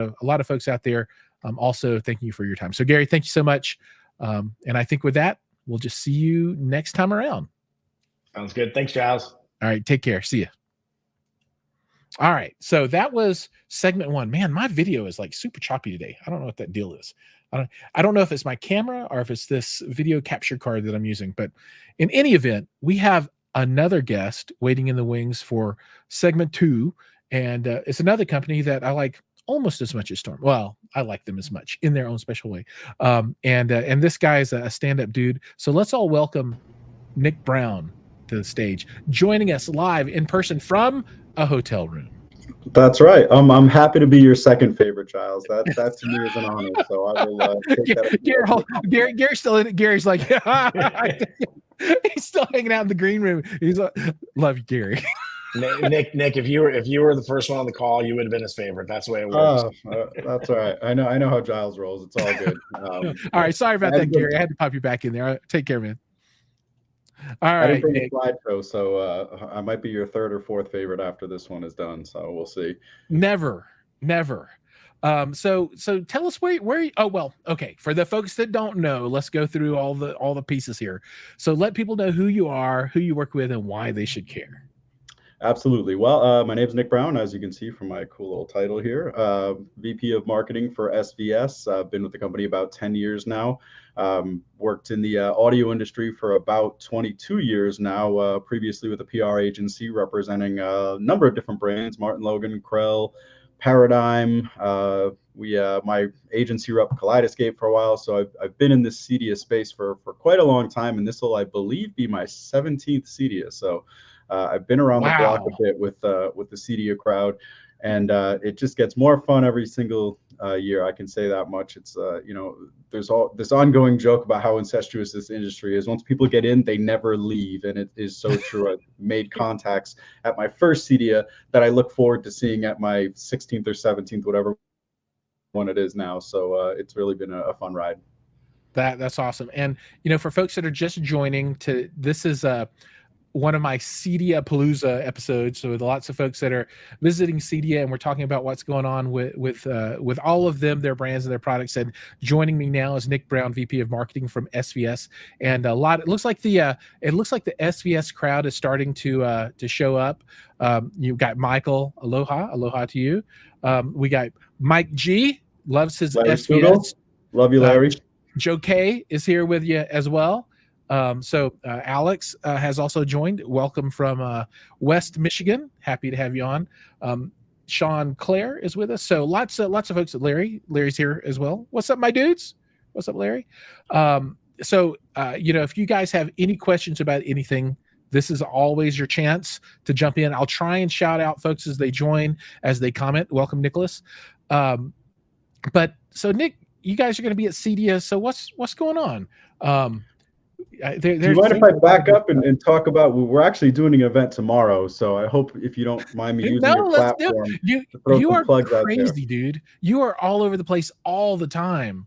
a lot of folks out there also thanking you for your time. So Gary, thank you so much. And I think with that, we'll just see you next time around. Sounds good. Thanks, Giles. All right. Take care. See you. All right. So that was segment 1. Man, my video is like super choppy today. I don't know what that deal is. I don't know if it's my camera or if it's this video capture card that I'm using, but in any event, we have another guest waiting in the wings for segment 2. And it's another company that I like almost as much as Storm. Well, I like them as much in their own special way. And this guy is a stand-up dude. So let's all welcome Nick Brown to the stage, joining us live in person from a hotel room. That's right. I'm happy to be your second favorite, Giles. That to me is an honor. So I will take that. Gary's still in it. Gary's like, he's still hanging out in the green room. He's like, love you, Gary. Nick, if you were the first one on the call, you would have been his favorite. That's the way it works. That's all right. I know how Giles rolls. It's all good. All right. Sorry about that, Gary. I had to pop you back in there. Take care, man. All right. I didn't bring a slideshow, so I might be your third or fourth favorite after this one is done. So we'll see. Never. So tell us where. Oh well, okay. For the folks that don't know, let's go through all the pieces here. So let people know who you are, who you work with, and why they should care. Absolutely. Well, my name is Nick Brown, as you can see from my cool little title here. VP of Marketing for SVS. I've been with the company about 10 years now. Worked in the audio industry for about 22 years now, previously with a PR agency representing a number of different brands, Martin Logan, Krell, Paradigm. My agency rep Kaleidoscape for a while. So I've been in this CEDIA space for quite a long time, and this will, I believe, be my 17th CEDIA. So I've been around the block a bit with the CEDIA crowd, and it just gets more fun every single year. I can say that much. It's there's all this ongoing joke about how incestuous this industry is. Once people get in, they never leave, and it is so true. I've made contacts at my first CEDIA that I look forward to seeing at my 16th or 17th, whatever one it is now. So it's really been a fun ride. That's awesome. And for folks that are just joining, this is one of my CEDIA Palooza episodes. So with lots of folks that are visiting CEDIA, and we're talking about what's going on with all of them, their brands and their products. And joining me now is Nick Brown, VP of Marketing from SVS. And it looks like the SVS crowd is starting to show up. You've got Michael, aloha to you. We got Mike G, loves his Larry SVS. Stugel. Love you, Larry. Joe K is here with you as well. So Alex has also joined. Welcome from West Michigan. Happy to have you on. Sean Clare is with us. So lots of folks. Larry's here as well. What's up, my dudes? What's up, Larry? If you guys have any questions about anything, this is always your chance to jump in. I'll try and shout out folks as they join, as they comment. Welcome, Nicholas. So Nick, you guys are going to be at CEDIA. So what's going on? Do you mind if I back up and talk about? We're actually doing an event tomorrow, so I hope if you don't mind me using your platform. You are crazy, dude. You are all over the place all the time.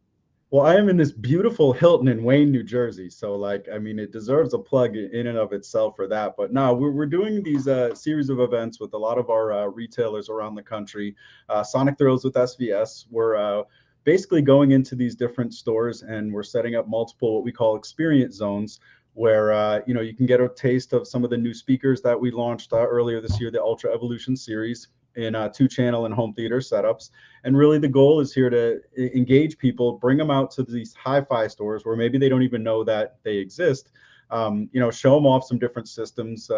Well, I am in this beautiful Hilton in Wayne, New Jersey, so it deserves a plug in and of itself for that. But no, we're doing these series of events with a lot of our retailers around the country. Sonic Thrills with SVS. We're basically going into these different stores, and we're setting up multiple what we call experience zones, where you can get a taste of some of the new speakers that we launched earlier this year, the Ultra Evolution series in 2-channel and home theater setups. And really the goal is here to engage people, bring them out to these hi-fi stores where maybe they don't even know that they exist. Show them off some different systems,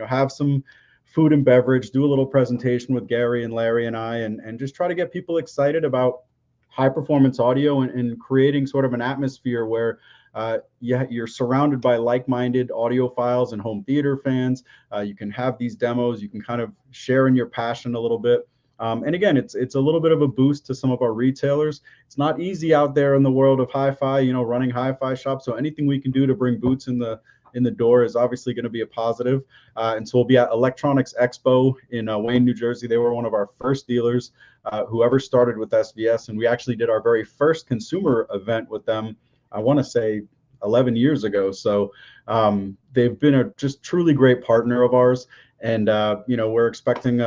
have some food and beverage, do a little presentation with Gary and Larry and I, and just try to get people excited about high performance audio and creating sort of an atmosphere where you're surrounded by like-minded audiophiles and home theater fans. You can have these demos, you can kind of share in your passion a little bit. And again, it's a little bit of a boost to some of our retailers. It's not easy out there in the world of hi-fi, running hi-fi shops. So anything we can do to bring boots in the door is obviously going to be a positive. And so we'll be at Electronics Expo in Wayne, New Jersey. They were one of our first dealers, whoever started with SVS. And we actually did our very first consumer event with them, I want to say 11 years ago. So they've been a just truly great partner of ours. And, we're expecting,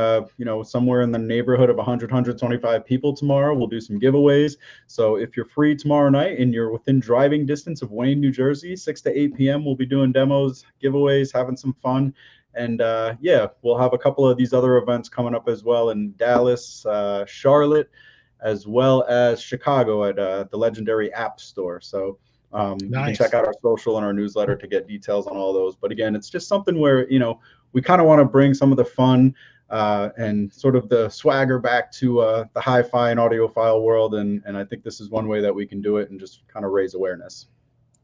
somewhere in the neighborhood of 100, 125 people tomorrow. We'll do some giveaways. So if you're free tomorrow night and you're within driving distance of Wayne, New Jersey, 6 to 8 p.m., we'll be doing demos, giveaways, having some fun. And we'll have a couple of these other events coming up as well in Dallas, Charlotte, as well as Chicago at the legendary App Store. So you can check out our social and our newsletter to get details on all those. But again, it's just something where, we kind of want to bring some of the fun and sort of the swagger back to the hi-fi and audiophile world. And I think this is one way that we can do it and just kind of raise awareness.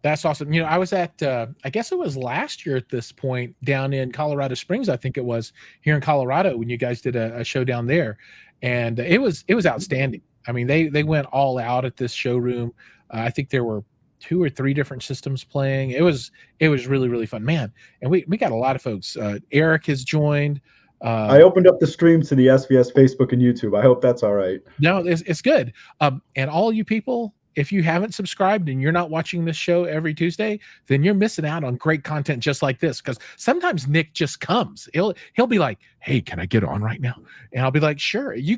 That's awesome. I was at, I guess it was last year at this point down in Colorado Springs. I think it was here in Colorado when you guys did a show down there, and it was outstanding. I mean, they went all out at this showroom. I think there were 2 or 3 different systems playing. It was really, really fun, man. And we got a lot of folks. Eric has joined. I opened up the stream to the SVS Facebook and YouTube. I hope that's all right. No, it's good. And all you people, if you haven't subscribed and you're not watching this show every Tuesday, then you're missing out on great content just like this. Because sometimes Nick just comes. He'll be like, "Hey, can I get on right now?" And I'll be like, "Sure." You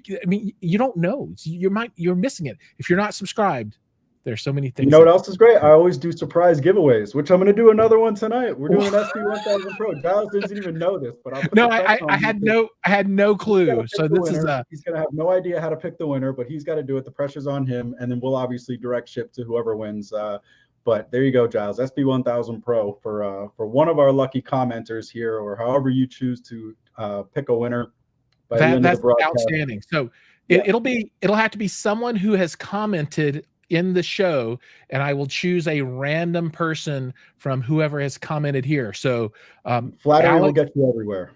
don't know. You're missing it if you're not subscribed. There's so many things. You know what else is great? I always do surprise giveaways, which I'm going to do another one tonight. We're doing an SP1000 Pro. Giles doesn't even know this, but I had no clue. So this is he's going to have no idea how to pick the winner, but he's got to do it. The pressure's on him, and then we'll obviously direct ship to whoever wins. But there you go, Giles. SP1000 Pro for one of our lucky commenters here, or however you choose to pick a winner. That's outstanding. So it'll have to be someone who has commented in the show, and I will choose a random person from whoever has commented here. So flattery will get you everywhere.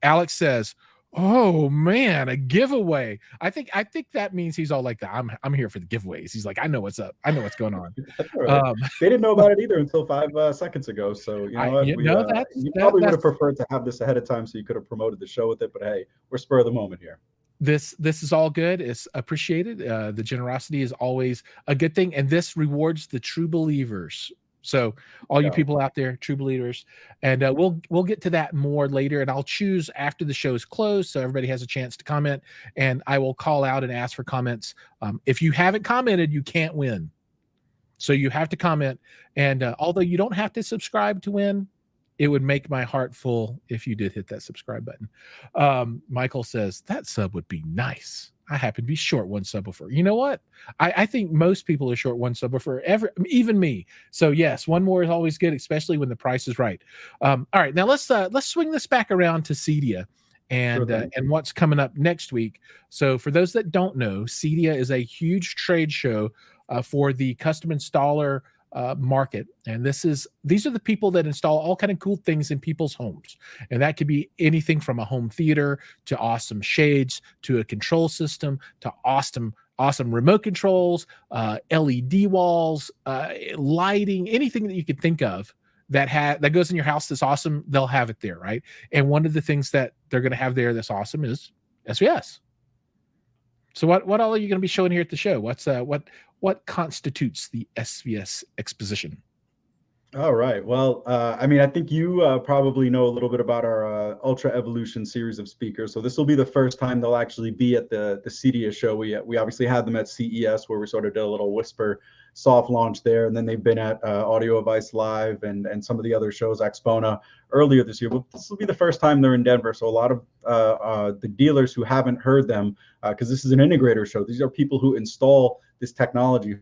Alex says, "Oh man, a giveaway." I think that means he's all like that. I'm here for the giveaways. He's like, I know what's up. I know what's going on. Right. They didn't know about it either until 5 seconds ago. So you probably would have preferred to have this ahead of time so you could have promoted the show with it. But hey, we're spur of the moment here. This is all good. It's appreciated. The generosity is always a good thing, and this rewards the true believers. So all you people out there, true believers, and we'll get to that more later. And I'll choose after the show is closed, so everybody has a chance to comment. And I will call out and ask for comments. If you haven't commented, you can't win. So you have to comment. And although you don't have to subscribe to win, it would make my heart full if you did hit that subscribe button. Michael says, that sub would be nice. I happen to be short one subwoofer. You know what? I think most people are short one subwoofer, even me. So yes, one more is always good, especially when the price is right. All right, now let's swing this back around to CEDIA and what's coming up next week. So for those that don't know, CEDIA is a huge trade show for the custom installer market, and these are the people that install all kind of cool things in people's homes, and that could be anything from a home theater to awesome shades to a control system to awesome remote controls, LED walls, lighting, anything that you could think of that goes in your house that's awesome. They'll have it there, right? And one of the things that they're going to have there that's awesome is SVS. So what all are you going to be showing here at the show? What constitutes the SVS exposition? All right. Well, I think you probably know a little bit about our Ultra Evolution series of speakers. So this will be the first time they'll actually be at the CEDIA show. We obviously had them at CES, where we sort of did a little whisper soft launch there, and then they've been at Audio Advice Live and some of the other shows, Expona, earlier this year. But this will be the first time they're in Denver. So a lot of the dealers who haven't heard them, because this is an integrator show, these are people who install this technology,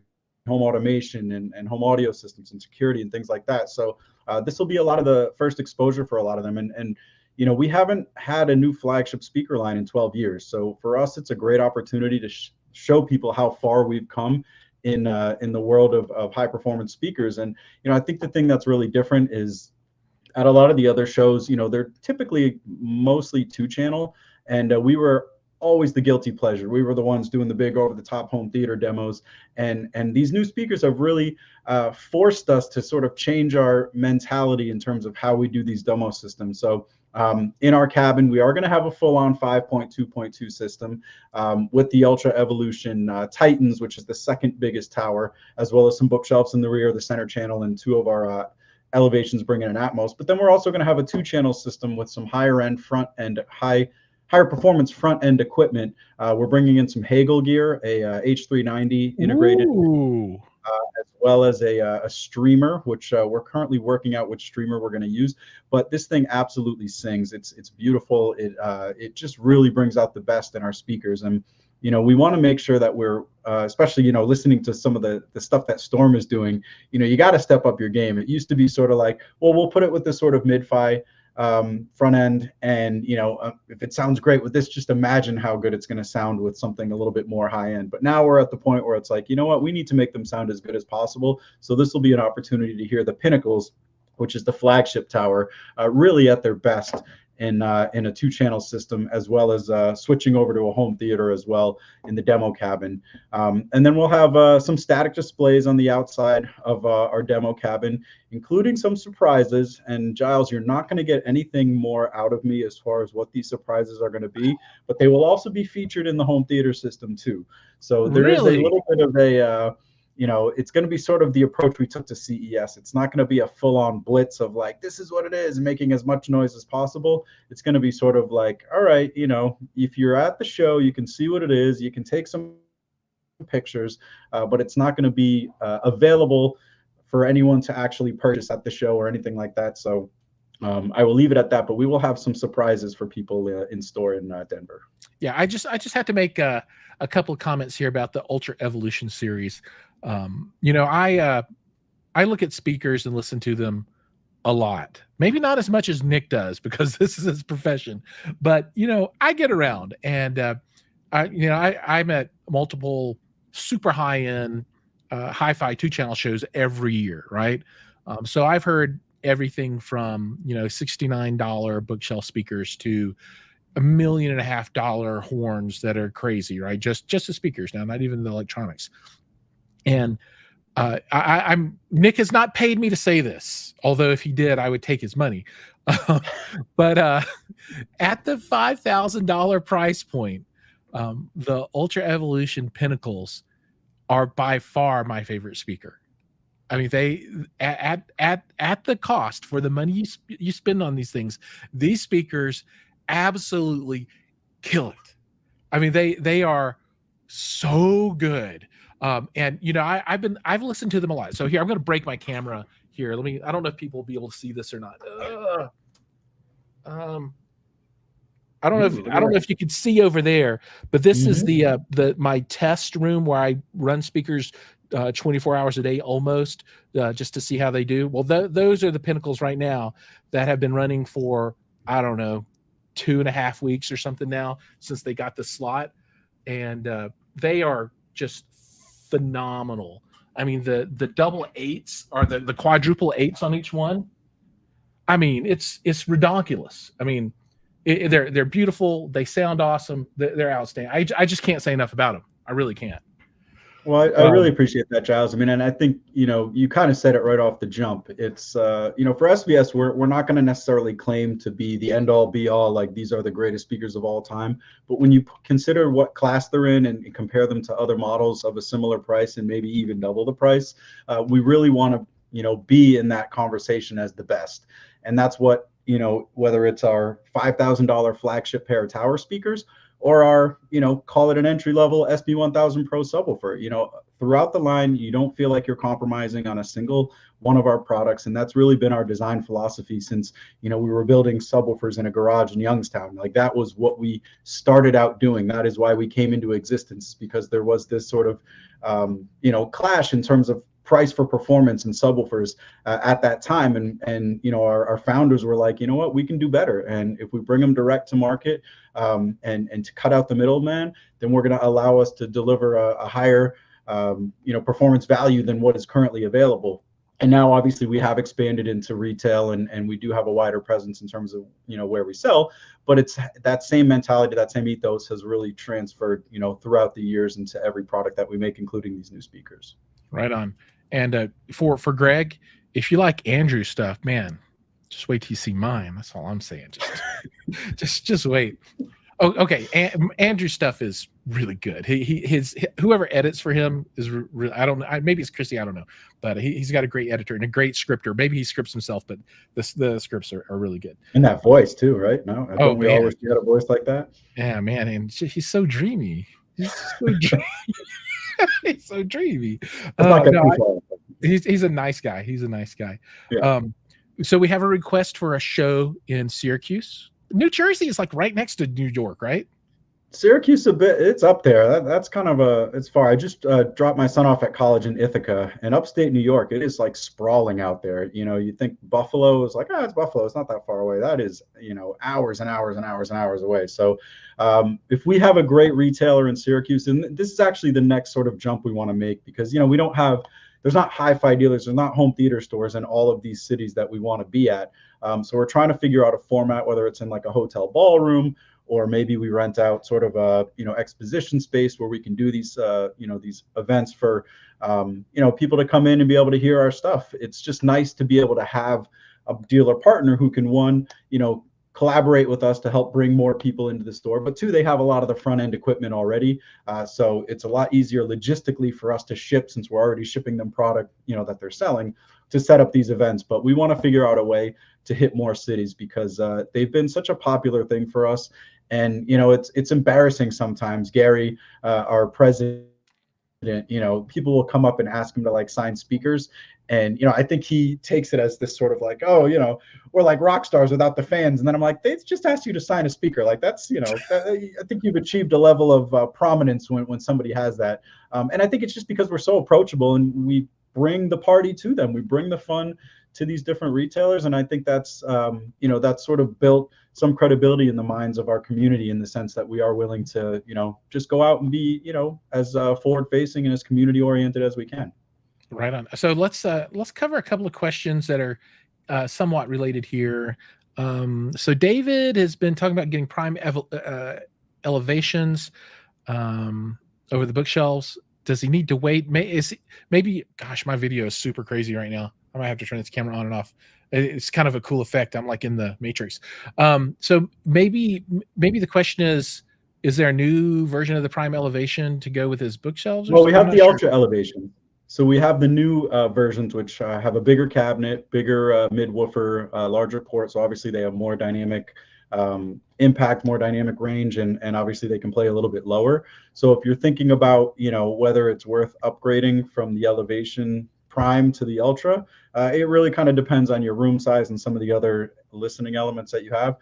home automation and home audio systems and security and things like that. So this will be a lot of the first exposure for a lot of them. And we haven't had a new flagship speaker line in 12 years. So for us, it's a great opportunity to show people how far we've come in the world of high performance speakers. And I think the thing that's really different is at a lot of the other shows, they're typically mostly 2-channel, and we were always the guilty pleasure. We were the ones doing the big over the top home theater demos, and these new speakers have really forced us to sort of change our mentality in terms of how we do these demo systems. So in our cabin, we are going to have a full-on 5.2.2 system with the Ultra Evolution Titans, which is the second biggest tower, as well as some bookshelves in the rear, the center channel, and 2 of our elevations bringing in Atmos. But then we're also going to have a 2-channel system with some higher end front end, higher performance front end equipment. We're bringing in some Hagel gear, a H390 integrated. Ooh. As well as a streamer, which we're currently working out which streamer we're going to use. But this thing absolutely sings. It's beautiful. It just really brings out the best in our speakers. And we want to make sure that we're, especially listening to some of the stuff that Storm is doing. You got to step up your game. It used to be sort of like, well, we'll put it with this sort of mid-fi front end, and if it sounds great with this, just imagine how good it's going to sound with something a little bit more high end. But now we're at the point where it's like, you know what, we need to make them sound as good as possible. So this will be an opportunity to hear the Pinnacles, which is the flagship tower, really at their best in a 2-channel system, as well as switching over to a home theater as well in the demo cabin. And then we'll have some static displays on the outside of our demo cabin, including some surprises. And Jiles, you're not going to get anything more out of me as far as what these surprises are going to be, but they will also be featured in the home theater system too. So there is a little bit of a it's going to be sort of the approach we took to CES. It's not going to be a full-on blitz of like, this is what it is, and making as much noise as possible. It's going to be sort of like, all right, if you're at the show, you can see what it is. You can take some pictures, but it's not going to be available for anyone to actually purchase at the show or anything like that. So I will leave it at that, but we will have some surprises for people in store in Denver. Yeah, I just have to make a couple of comments here about the Ultra Evolution series. I look at speakers and listen to them a lot. Maybe not as much as Nick does, because this is his profession, but I get around, and I'm at multiple super high end hi-fi 2-channel shows every year, right? So I've heard everything from $69 bookshelf speakers to $1.5 million horns that are crazy, right? Just the speakers now, not even the electronics. And Nick has not paid me to say this, although if he did, I would take his money. But at the $5,000 price point, the Ultra Evolution Pinnacles are by far my favorite speaker. I mean, they at the cost for the money you spend on these things, these speakers absolutely kill it. I mean, they are so good. And I've listened to them a lot. So here, I'm going to break my camera here. I don't know if people will be able to see this or not. I don't know if you can see over there, but this is my test room where I run speakers 24 hours a day almost, just to see how they do. Well, those are the Pinnacles right now that have been running for, I don't know, 2.5 weeks or something now since they got the slot. And they are just phenomenal. I mean, the double 8s or the quadruple 8s on each one. I mean, it's ridiculous. I mean, they're beautiful. They sound awesome. They're outstanding. I just can't say enough about them. I really can't. Well, I really appreciate that, Jiles. I mean, and I think, you kind of said it right off the jump. It's, for SBS, we're not going to necessarily claim to be the end all be all, like these are the greatest speakers of all time. But when you consider what class they're in and compare them to other models of a similar price and maybe even double the price, we really want to, be in that conversation as the best. And that's what, whether it's our $5,000 flagship pair of tower speakers or our, call it an entry-level SB1000 Pro subwoofer. Throughout the line, you don't feel like you're compromising on a single one of our products. And that's really been our design philosophy since, we were building subwoofers in a garage in Youngstown. Like, that was what we started out doing. That is why we came into existence, because there was this sort of, clash in terms of price for performance and subwoofers at that time. And our founders were like, you know what, we can do better. And if we bring them direct to market and to cut out the middleman, then we're going to allow us to deliver a higher, performance value than what is currently available. And now, obviously, we have expanded into retail and we do have a wider presence in terms of, where we sell. But it's that same mentality, that same ethos has really transferred, throughout the years into every product that we make, including these new speakers. Right on. And for Greg, if you like Andrew's stuff, man, just wait till you see mine. That's all I'm saying. Just wait. Oh, okay. Andrew's stuff is really good. Whoever edits for him is I don't know. Maybe it's Christy. I don't know, but he's got a great editor and a great scripter. Maybe he scripts himself, but the scripts are really good. And that voice too, right? No, Oh don't we all man, wish we had a voice like that? yeah, man, and he's so dreamy. He's so he's so dreamy. Let's not get No, too far. he's a nice guy. He's a nice guy. Yeah. So we have a request for a show in Syracuse. New Jersey is like right next to New York, right? Syracuse a bit, it's up there. That's kind of it's far. I just dropped my son off at college in Ithaca, and upstate New York, it is like sprawling out there. You know, you think Buffalo is like, it's Buffalo, it's not that far away. That is, hours and hours and hours and hours away. So if we have a great retailer in Syracuse, and this is actually the next sort of jump we want to make, because we don't have, there's not hi-fi dealers, there's not home theater stores in all of these cities that we want to be at. So we're trying to figure out a format, whether it's in like a hotel ballroom, or maybe we rent out sort of a exposition space where we can do these these events for people to come in and be able to hear our stuff. It's just nice to be able to have a dealer partner who can, one, collaborate with us to help bring more people into the store, but two, they have a lot of the front end equipment already, so it's a lot easier logistically for us to ship, since we're already shipping them product that they're selling, to set up these events. But we want to figure out a way to hit more cities, because they've been such a popular thing for us. And it's embarrassing sometimes. Gary, our president, people will come up and ask him to like sign speakers, and I think he takes it as this sort of like, we're like rock stars without the fans. And then I'm like, they just asked you to sign a speaker. Like that's I think you've achieved a level of prominence when somebody has that. And I think it's just because we're so approachable and we bring the party to them. We bring the fun to these different retailers, and I think that's that's sort of built some credibility in the minds of our community, in the sense that we are willing to just go out and be as forward facing and as community oriented as we can. Right on. So let's cover a couple of questions that are somewhat related here. So David has been talking about getting prime elevations over the bookshelves. Does he need to wait? Maybe, gosh, my video is super crazy right now. I might have to turn this camera on and off. It's kind of a cool effect. I'm like in the Matrix. So maybe the question is there a new version of the Prime Elevation to go with his bookshelves? Well, we have the Ultra Elevation. So we have the new versions, which have a bigger cabinet, bigger mid-woofer, larger port. So obviously they have more dynamic impact, more dynamic range, and obviously they can play a little bit lower. So if you're thinking about whether it's worth upgrading from the Elevation Prime to the Ultra, it really kind of depends on your room size and some of the other listening elements that you have.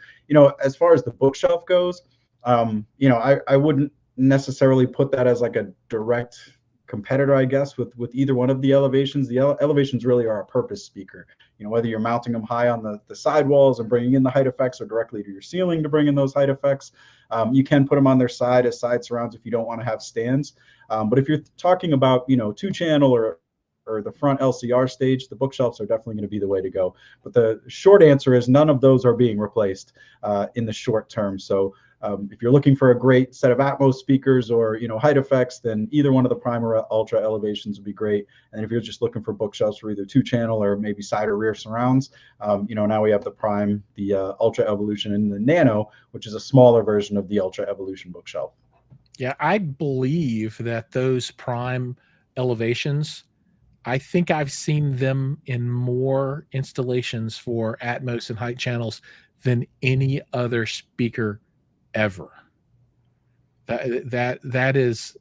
As far as the bookshelf goes, I wouldn't necessarily put that as like a direct competitor, I guess, with either one of the Elevations. The Elevations really are a purpose speaker. Whether you're mounting them high on the sidewalls and bringing in the height effects, or directly to your ceiling to bring in those height effects, you can put them on their side as side surrounds if you don't want to have stands. But if you're talking about 2-channel or the front LCR stage, the bookshelves are definitely going to be the way to go. But the short answer is none of those are being replaced in the short term. So if you're looking for a great set of Atmos speakers or height effects, then either one of the Prime or Ultra Elevations would be great. And if you're just looking for bookshelves for either 2-channel or maybe side or rear surrounds, now we have the Prime, the Ultra Evolution, and the Nano, which is a smaller version of the Ultra Evolution bookshelf. Yeah, I believe that those Prime Elevations, I think I've seen them in more installations for Atmos and height channels than any other speaker ever. That is,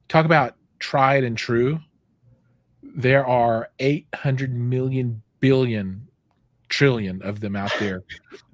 talk about tried and true. There are 800 million billion trillion of them out there,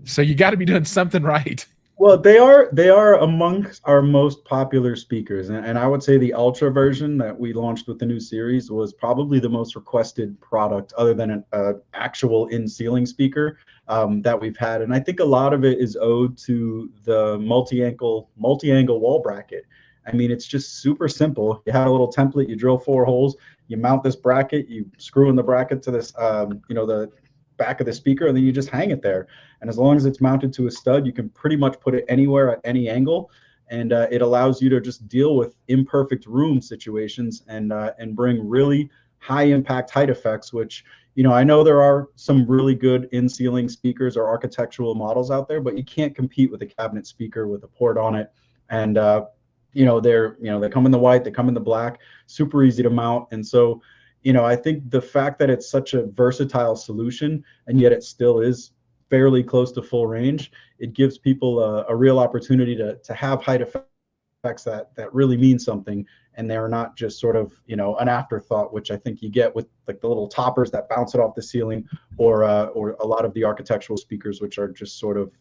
so you got to be doing something right. Well, they are amongst our most popular speakers, and I would say the Ultra version that we launched with the new series was probably the most requested product, other than an actual in-ceiling speaker that we've had. And I think a lot of it is owed to the multi-angle wall bracket. I mean, it's just super simple. You have a little template, you drill 4 holes, you mount this bracket, you screw in the bracket to this, the back of the speaker, and then you just hang it there. And as long as it's mounted to a stud, you can pretty much put it anywhere at any angle, and it allows you to just deal with imperfect room situations and bring really high impact height effects, which, I know there are some really good in-ceiling speakers or architectural models out there, but you can't compete with a cabinet speaker with a port on it. And, they come in the white, they come in the black, super easy to mount. And so, I think the fact that it's such a versatile solution and yet it still is fairly close to full range, it gives people a real opportunity to have height effects that really mean something, and they're not just sort of an afterthought, which I think you get with like the little toppers that bounce it off the ceiling, or a lot of the architectural speakers, which are just sort of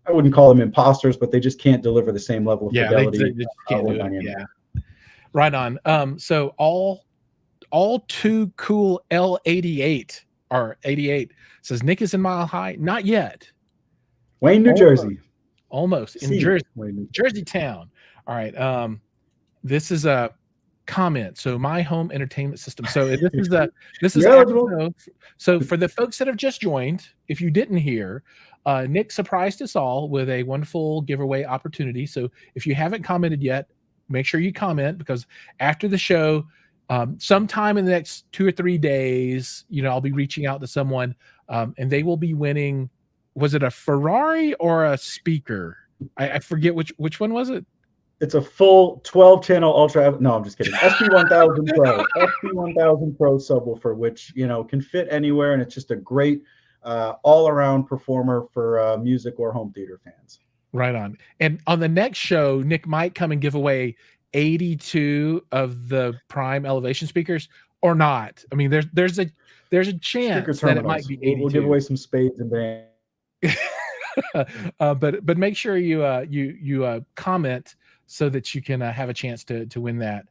I wouldn't call them imposters, but they just can't deliver the same level of fidelity. They just can't do it. Yeah, right on. So all too cool L88 or 88 says Nick is in Mile High. Not yet. Wayne, New Jersey. Almost in Jersey Town. All right. This is a comment. So my home entertainment system. So this is actually, so for the folks that have just joined, if you didn't hear, Nick surprised us all with a wonderful giveaway opportunity. So if you haven't commented yet, make sure you comment, because after the show, sometime in the next 2 or 3 days, I'll be reaching out to someone, and they will be winning. Was it a Ferrari or a speaker? I forget which one was it. It's a full 12-channel ultra. No, I'm just kidding. SP1000 Pro, SP1000 Pro subwoofer, which can fit anywhere, and it's just a great all-around performer for music or home theater fans. Right on. And on the next show, Nick might come and give away 82 of the Prime elevation speakers, or not. I mean, there's a chance that it might be 82. We'll give away some spades and bands. But make sure you comment so that you can have a chance to win that.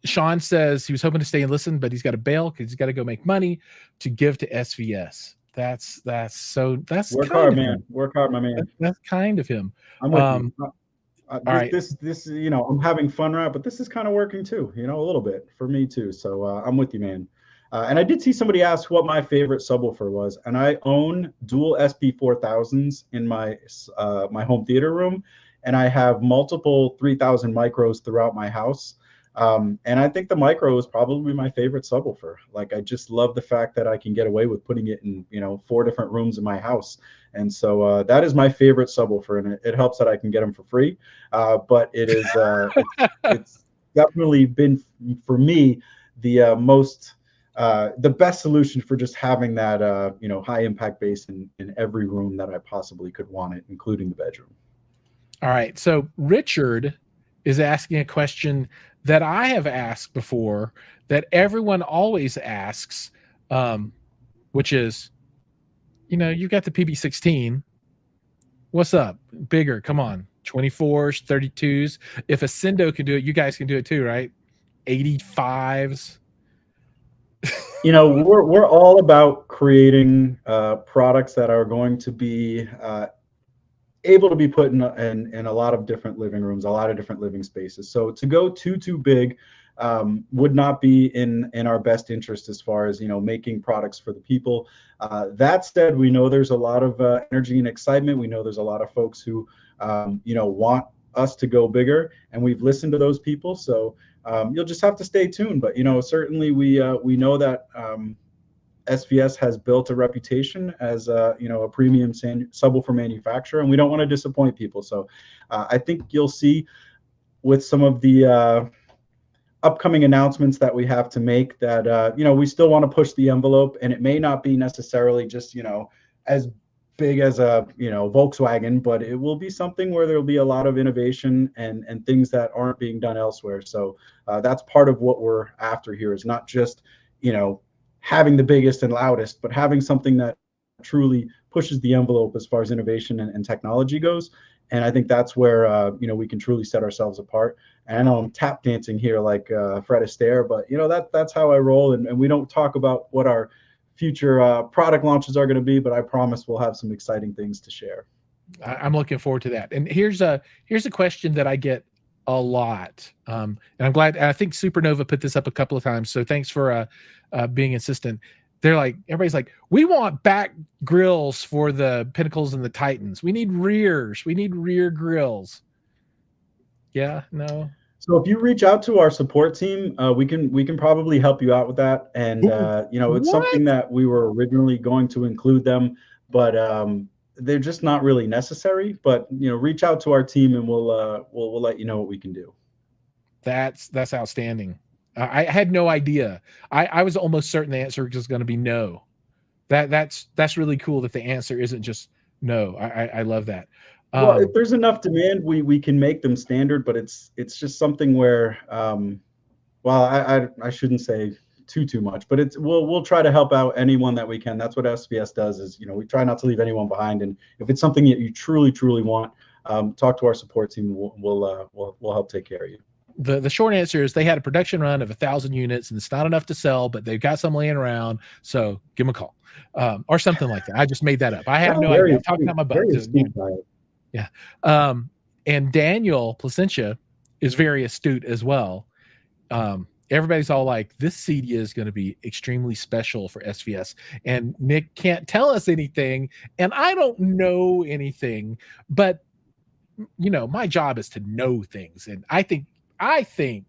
Sean says he was hoping to stay and listen, but he's got to bail because he's got to go make money to give to SVS. That's work hard, man. Work hard, my man. That's kind of him. I'm with you. This I'm having fun, right? But this is kind of working too, a little bit for me too. So I'm with you, man. And I did see somebody ask what my favorite subwoofer was, and I own dual SP4000s in my home theater room, and I have multiple 3000 micros throughout my house. And I think the micro is probably my favorite subwoofer. Like, I just love the fact that I can get away with putting it in 4 different rooms in my house. And so that is my favorite subwoofer, and it helps that I can get them for free. But it is it's definitely been, for me, the best solution for just having that high impact bass in every room that I possibly could want it, including the bedroom. All right. So Richard is asking a question that I have asked before, that everyone always asks, which is, you got the PB16. What's up? Bigger. Come on. 24s, 32s. If Ascendo can do it, you guys can do it too, right? 85s. We're all about creating products that are going to be able to be put in a lot of different living rooms, a lot of different living spaces. So to go too big would not be in our best interest as far as making products for the people. That said, we know there's a lot of energy and excitement. We know there's a lot of folks who want us to go bigger, and we've listened to those people. So you'll just have to stay tuned. But certainly we know that SVS has built a reputation as a premium subwoofer manufacturer, and we don't want to disappoint people. So I think you'll see with some of the upcoming announcements that we have to make that we still want to push the envelope, and it may not be necessarily just as big as a Volkswagen, but it will be something where there'll be a lot of innovation and things that aren't being done elsewhere. So that's part of what we're after here, is not just having the biggest and loudest, but having something that truly pushes the envelope as far as innovation and technology goes. And I think that's where we can truly set ourselves apart. And I know I'm tap dancing here like Fred Astaire, but that's how I roll. And we don't talk about what our future product launches are going to be, but I promise we'll have some exciting things to share. I'm looking forward to that. And here's a question that I get a lot, and I'm glad. I think Supernova put this up a couple of times, so thanks for being insistent. They're like, everybody's like, we want back grills for the Pinnacles and the Titans. We need rears. We need rear grills. Yeah, no. So if you reach out to our support team, we can probably help you out with that. And you know, it's something that we were originally going to include them, but they're just not really necessary. But you know, reach out to our team, and we'll let you know what we can do. That's outstanding. I had no idea. I was almost certain the answer was going to be no. That's really cool that the answer isn't just no. I love that. Well, if there's enough demand, we can make them standard, but it's just something where, well, I shouldn't say too much, but we'll try to help out anyone that we can. That's what SVS does, is, you know, we try not to leave anyone behind. And if it's something that you truly want, talk to our support team. We'll help take care of you. The short answer is they had a production run of 1,000 units, and it's not enough to sell, but they've got some laying around. So give them a call, or something like that. I just made that up. I have no idea. I'm talking about my butt. Yeah. And Daniel Placentia is very astute as well. Everybody's all like, this CEDIA is going to be extremely special for SVS. And Nick can't tell us anything, and I don't know anything, but you know, my job is to know things. And I think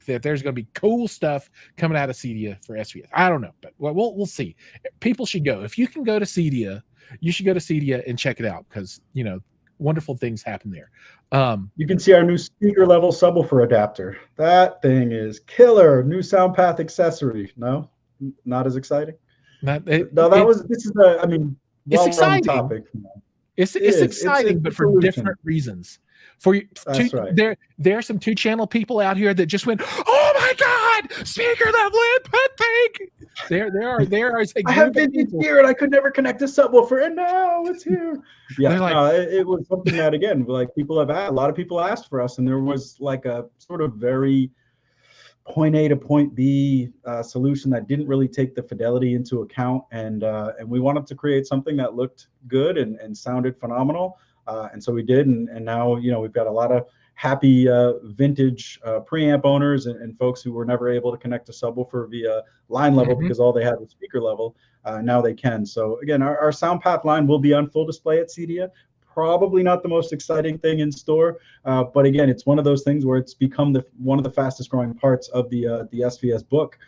that there's going to be cool stuff coming out of CEDIA for SVS. I don't know, but we'll see. People should go. If you can go to CEDIA, you should go to CEDIA and check it out, because, you know, wonderful things happen there. You can see our new speaker level subwoofer adapter. That thing is killer. New sound path accessory. No, not as exciting. This is I mean, it's exciting. Topic. It's exciting, but for different reasons. That's right. There are some 2-channel people out here that just went, "Oh my God, speaker level input thing!" There is. I have been here and I could never connect a subwoofer, and now it's here. Yeah, like, it was something that, again, like, a lot of people asked for us, and there was like a sort of very point A to point B solution that didn't really take the fidelity into account, and we wanted to create something that looked good and sounded phenomenal. And so we did, and now, you know, we've got a lot of happy vintage preamp owners and folks who were never able to connect a subwoofer via line level because all they had was speaker level. Now they can. So again, our sound path line will be on full display at CEDIA. Probably not the most exciting thing in store, but again, it's one of those things where it's become one of the fastest growing parts of the SVS book.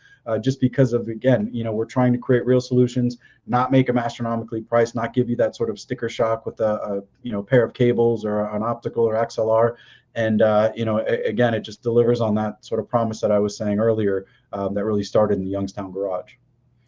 Just because of, again, you know, we're trying to create real solutions, not make them astronomically priced, not give you that sort of sticker shock with a you know, pair of cables or an optical or XLR. And, you know, again, it just delivers on that sort of promise that I was saying earlier that really started in the Youngstown garage.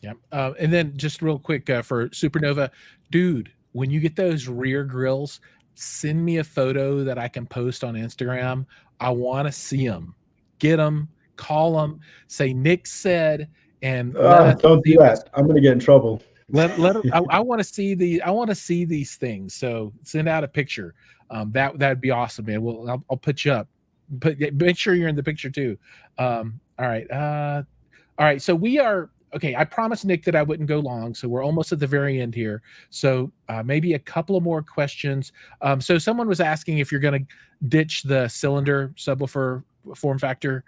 Yeah. And then just real quick for Supernova, dude, when you get those rear grills, send me a photo that I can post on Instagram. I want to see them. Get them. Call them, say Nick said, and don't do that. I'm going to get in trouble. I want to see I want to see these things. So send out a picture. That'd be awesome, man. I'll put you up. But make sure you're in the picture too. All right. So we are okay. I promised Nick that I wouldn't go long, so we're almost at the very end here. So maybe a couple of more questions. So someone was asking if you're going to ditch the cylinder subwoofer form factor.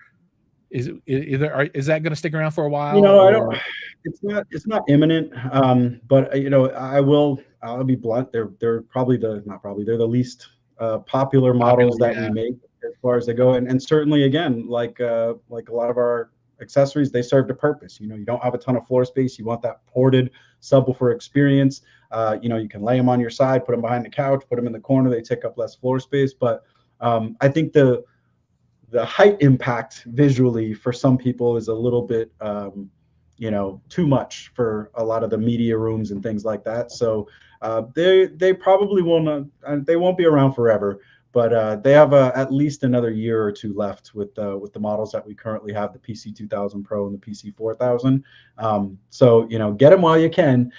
Is that going to stick around for a while? You know, I don't. It's not imminent. But you know, I'll be blunt. They're probably they're the least popular models that we make as far as they go, and certainly, again, like a lot of our accessories, they served a purpose. You know, you don't have a ton of floor space. You want that ported subwoofer experience. You know, you can lay them on your side, put them behind the couch, put them in the corner. They take up less floor space, but I think the height impact visually for some people is a little bit, you know, too much for a lot of the media rooms and things like that. So they probably they won't be around forever, but they have at least another year or two left with the models that we currently have, the PC 2000 Pro and the PC 4000. So, you know, get them while you can,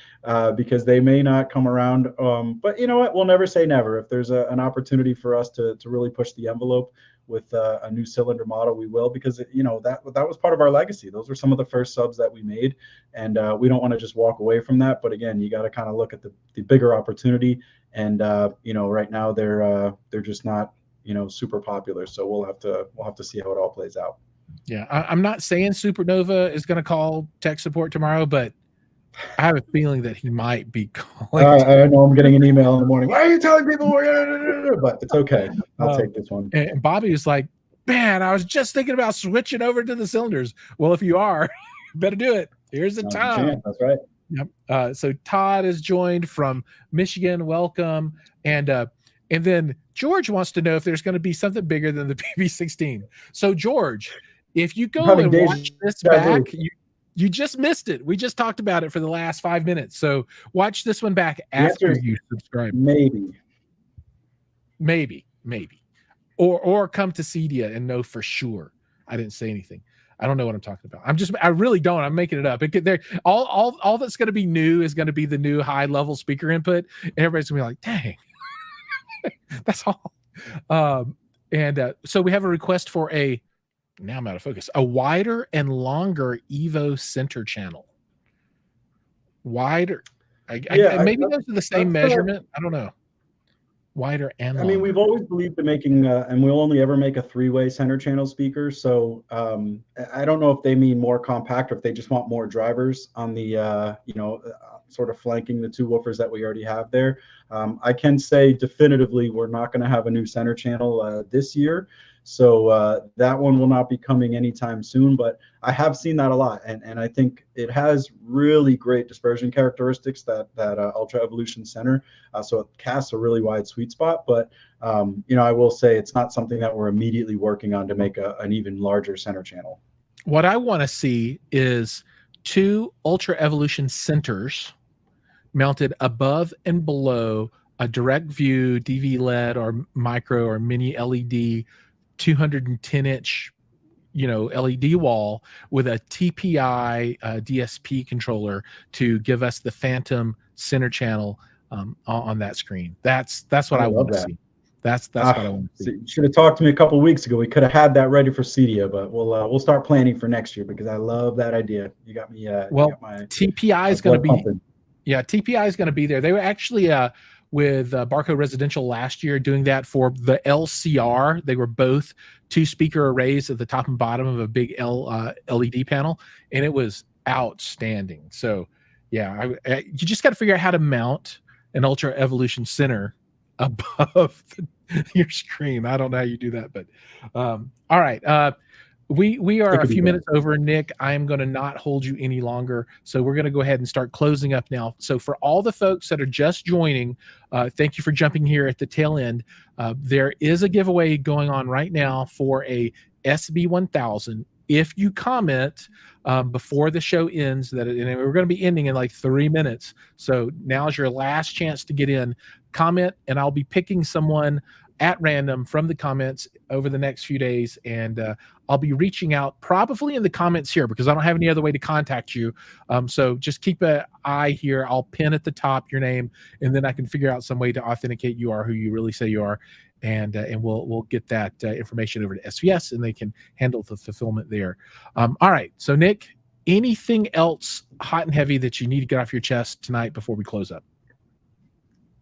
because they may not come around. But you know what? We'll never say never. If there's an opportunity for us to really push the envelope with a new cylinder model, we will, because you know, that was part of our legacy. Those were some of the first subs that we made, and we don't want to just walk away from that. But again, you got to kind of look at the bigger opportunity, and you know, right now they're just not, you know, super popular. So we'll have to see how it all plays out. Yeah, I'm not saying Supernova is going to call tech support tomorrow, but I have a feeling that he might be calling. I know I'm getting an email in the morning. Why are you telling people? But it's okay. I'll take this one. And Bobby was like, Man, I was just thinking about switching over to the cylinders. Well, if you are, better do it. Here's the time. That's right. Yep. So Todd is joined from Michigan. Welcome. And then George wants to know if there's going to be something bigger than the PB16. So George, if you go and watch this back, you just missed it. We just talked about it for the last 5 minutes. So watch this one back after you subscribe. Maybe. Or come to CEDIA and know for sure. I didn't say anything. I don't know what I'm talking about. I really don't. I'm making it up. All that's going to be new is going to be the new high level speaker input. And everybody's going to be like, dang, that's all. So we have a request for now I'm out of focus, a wider and longer Evo center channel. Wider. Maybe those are the same measurement. I don't know. Wider and longer. I mean, we've always believed in making, and we'll only ever make a 3-way center channel speaker. So I don't know if they mean more compact or if they just want more drivers on the, sort of flanking the 2 woofers that we already have there. I can say definitively we're not going to have a new center channel this year. So that one will not be coming anytime soon, but I have seen that a lot. And I think it has really great dispersion characteristics, that Ultra Evolution center. So it casts a really wide sweet spot. But, I will say it's not something that we're immediately working on to make an even larger center channel. What I want to see is 2 Ultra Evolution centers mounted above and below a direct view DV LED or micro or mini LED 210-inch, LED wall with a TPI DSP controller to give us the phantom center channel on that screen. That's what I want to see. That's what I want to see. You should have talked to me a couple of weeks ago. We could have had that ready for CEDIA, but we'll start planning for next year because I love that idea. You got me. TPI is going to be. Yeah, TPI is going to be there. They were actually with Barco Residential last year doing that for the LCR. They were both 2 speaker arrays at the top and bottom of a big LED panel, and it was outstanding. So, yeah, you just got to figure out how to mount an Ultra Evolution center above your screen. I don't know how you do that, but all right. We are a few minutes over, Nick. I am going to not hold you any longer. So we're going to go ahead and start closing up now. So for all the folks that are just joining, thank you for jumping here at the tail end. There is a giveaway going on right now for a SB1000. If you comment before the show ends, and we're going to be ending in like 3 minutes. So now's your last chance to get in. Comment, and I'll be picking someone at random from the comments over the next few days, and I'll be reaching out probably in the comments here because I don't have any other way to contact you. So just keep an eye here. I'll pin at the top your name, and then I can figure out some way to authenticate you are who you really say you are, and we'll get that information over to SVS, and they can handle the fulfillment there. All right. So Nick, anything else hot and heavy that you need to get off your chest tonight before we close up?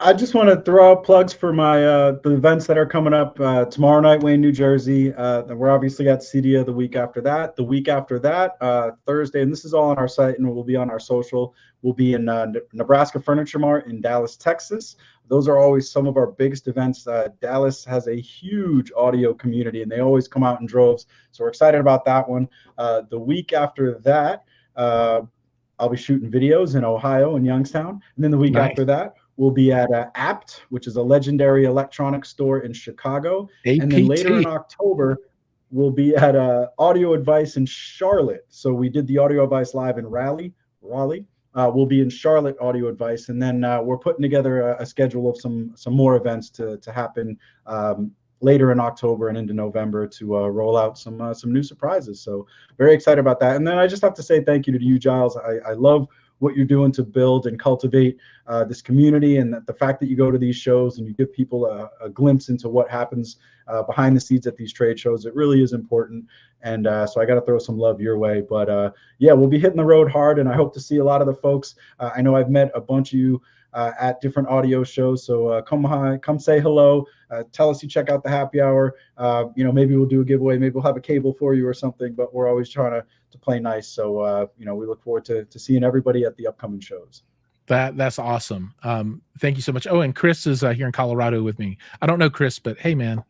I just want to throw out plugs for my the events that are coming up tomorrow night, Wayne, New Jersey. We're obviously at CEDIA the week after that. The week after that, Thursday, and this is all on our site and will be on our social, we'll be in Nebraska Furniture Mart in Dallas, Texas. Those are always some of our biggest events. Dallas has a huge audio community, and they always come out in droves. So we're excited about that one. The week after that, I'll be shooting videos in Ohio and Youngstown. And then the week after that, we'll be at APT, which is a legendary electronics store in Chicago. APT. And then later in October, we'll be at Audio Advice in Charlotte. So we did the Audio Advice live in Raleigh. We'll be in Charlotte Audio Advice. And then we're putting together a schedule of some more events to happen later in October and into November to roll out some new surprises. So very excited about that. And then I just have to say thank you to you, Jiles. I love what you're doing to build and cultivate this community, and the fact that you go to these shows and you give people a glimpse into what happens behind the scenes at these trade shows. It really is important. And so I got to throw some love your way. But yeah, we'll be hitting the road hard, and I hope to see a lot of the folks. I know I've met a bunch of you at different audio shows. So come say hello. Tell us you check out the happy hour. Maybe we'll do a giveaway. Maybe we'll have a cable for you or something, but we're always trying to play nice. So, we look forward to seeing everybody at the upcoming shows. That's awesome. Thank you so much. Oh, and Chris is here in Colorado with me. I don't know Chris, but hey, man,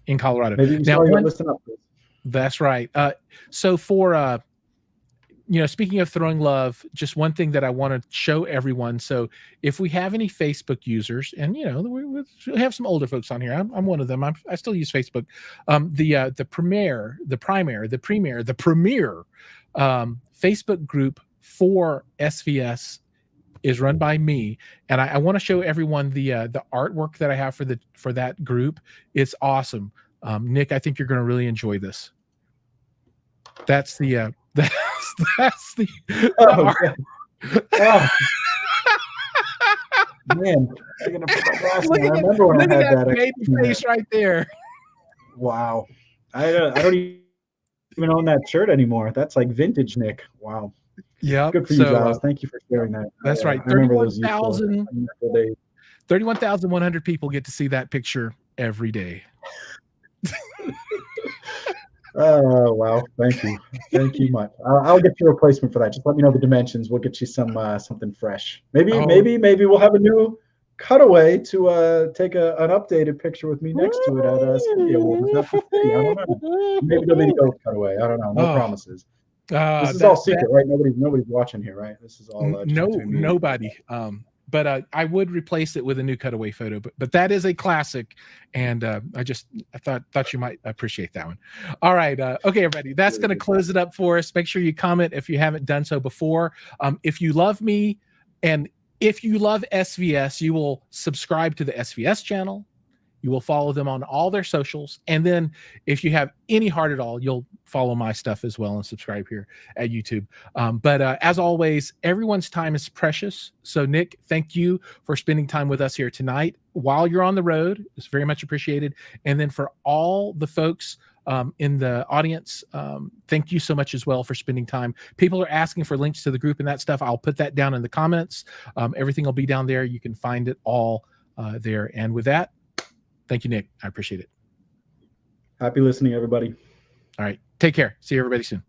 in Colorado. Maybe you Now, listen up. that's right. So for speaking of throwing love, just one thing that I want to show everyone. So if we have any Facebook users, and we have some older folks on here, I'm one of them. I still use Facebook. The premier Facebook group for SVS is run by me, and I want to show everyone the artwork that I have for that group. It's awesome. Nick, I think you're going to really enjoy this. That's the that's the Oh, oh. Man, I'm gonna put my glass look on. I at remember when look I at had that that. baby face right there. Wow, I don't even own that shirt anymore. That's like vintage Nick. Wow. Yep. Good for you, Giles. Thank you for sharing that. That's right. I remember those useful days. 31,100 people get to see that picture every day. Oh, wow. Thank you much. I'll get you a replacement for that. Just let me know the dimensions. We'll get you something fresh. Maybe we'll have a new cutaway to take an updated picture with me next to it at CEDIA. I don't know. Maybe there'll be a cutaway. I don't know. No promises. This is all secret, right? Nobody's watching here, right? This is all nobody. But I would replace it with a new cutaway photo. But that is a classic, and I thought you might appreciate that one. All right, okay, everybody, that's going to close it up for us. Make sure you comment if you haven't done so before. If you love me, and if you love SVS, you will subscribe to the SVS channel. You will follow them on all their socials. And then if you have any heart at all, you'll follow my stuff as well and subscribe here at YouTube. But as always, everyone's time is precious. So Nick, thank you for spending time with us here tonight while you're on the road. It's very much appreciated. And then for all the folks in the audience, thank you so much as well for spending time. People are asking for links to the group and that stuff. I'll put that down in the comments. Everything will be down there. You can find it all there. And with that, thank you, Nick. I appreciate it. Happy listening, everybody. All right. Take care. See everybody soon.